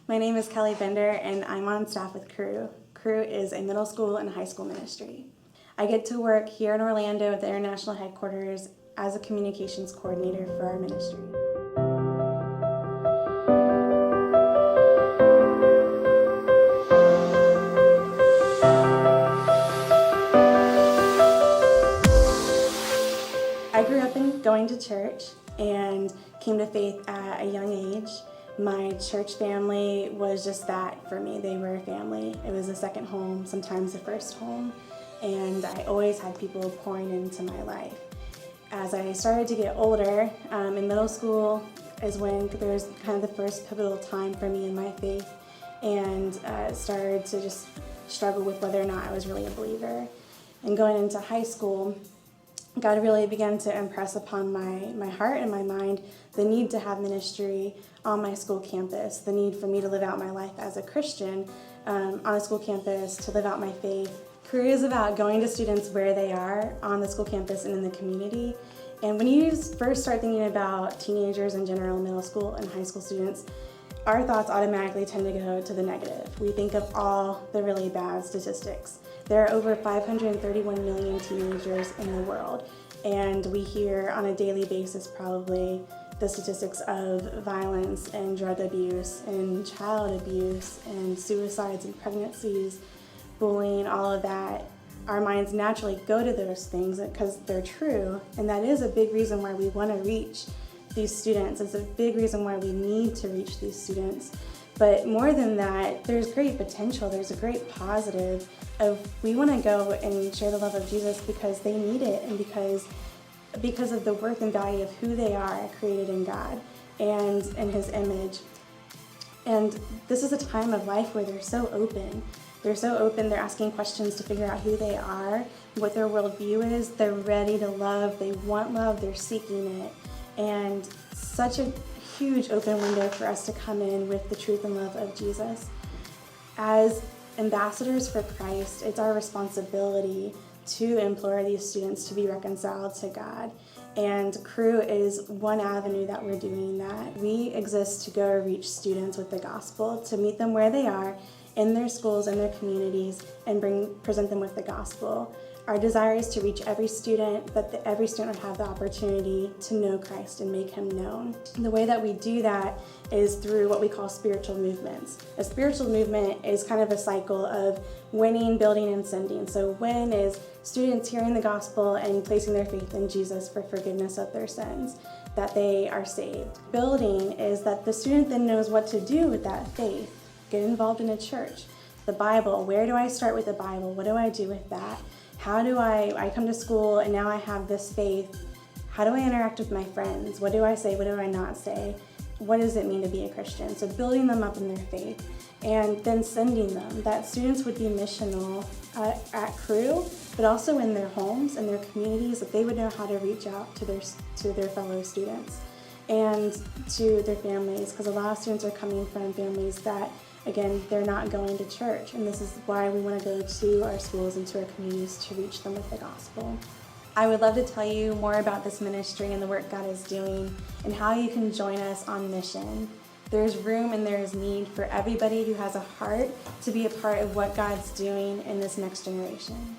My name is Kelly Bender, and I'm on staff with Cru. Cru is a middle school and high school ministry. I get to work here in Orlando at the international headquarters as a communications coordinator for our ministry. I grew up going to church and came to faith at a young age. My church family was just that for me. They were a family. It was a second home, sometimes the first home, and I always had people pouring into my life. As I started to get older, in middle school is when there was kind of the first pivotal time for me in my faith, and started to just struggle with whether or not I was really a believer. And going into high school, God really began to impress upon my heart and my mind the need to have ministry on my school campus, the need for me to live out my life as a Christian on a school campus, to live out my faith. Cru is about going to students where they are on the school campus and in the community. And when you first start thinking about teenagers in general, middle school and high school students, our thoughts automatically tend to go to the negative. We think of all the really bad statistics. There are over 531 million teenagers in the world, and we hear on a daily basis probably the statistics of violence and drug abuse and child abuse and suicides and pregnancies, bullying, all of that. Our minds naturally go to those things because they're true, and that is a big reason why we want to reach these students. It's a big reason why we need to reach these students. But more than that, there's great potential, there's a great positive of we want to go and share the love of Jesus because they need it, and because of the worth and value of who they are, created in God and in His image. And this is a time of life where they're so open. They're asking questions to figure out who they are, what their worldview is. They're ready to love, they want love, they're seeking it. And such a huge open window for us to come in with the truth and love of Jesus. As ambassadors for Christ, it's our responsibility to implore these students to be reconciled to God. And Cru is one avenue that we're doing that. We exist to go reach students with the gospel, to meet them where they are, in their schools, in their communities, and present them with the gospel. Our desire is to reach every student, but every student would have the opportunity to know Christ and make Him known. And the way that we do that is through what we call spiritual movements. A spiritual movement is kind of a cycle of winning, building, and sending. So win is students hearing the gospel and placing their faith in Jesus for forgiveness of their sins, that they are saved. Building is that the student then knows what to do with that faith. Get involved in a church. The Bible, where do I start with the Bible? What do I do with that? How do I come to school and now I have this faith? How do I interact with my friends? What do I say? What do I not say? What does it mean to be a Christian? So building them up in their faith and then sending them. That students would be missional at Cru, but also in their homes and their communities, that they would know how to reach out to their fellow students and to their families, because a lot of students are coming from families that, again, they're not going to church, and this is why we want to go to our schools and to our communities to reach them with the gospel. I would love to tell you more about this ministry and the work God is doing and how you can join us on mission. There's room and there is need for everybody who has a heart to be a part of what God's doing in this next generation.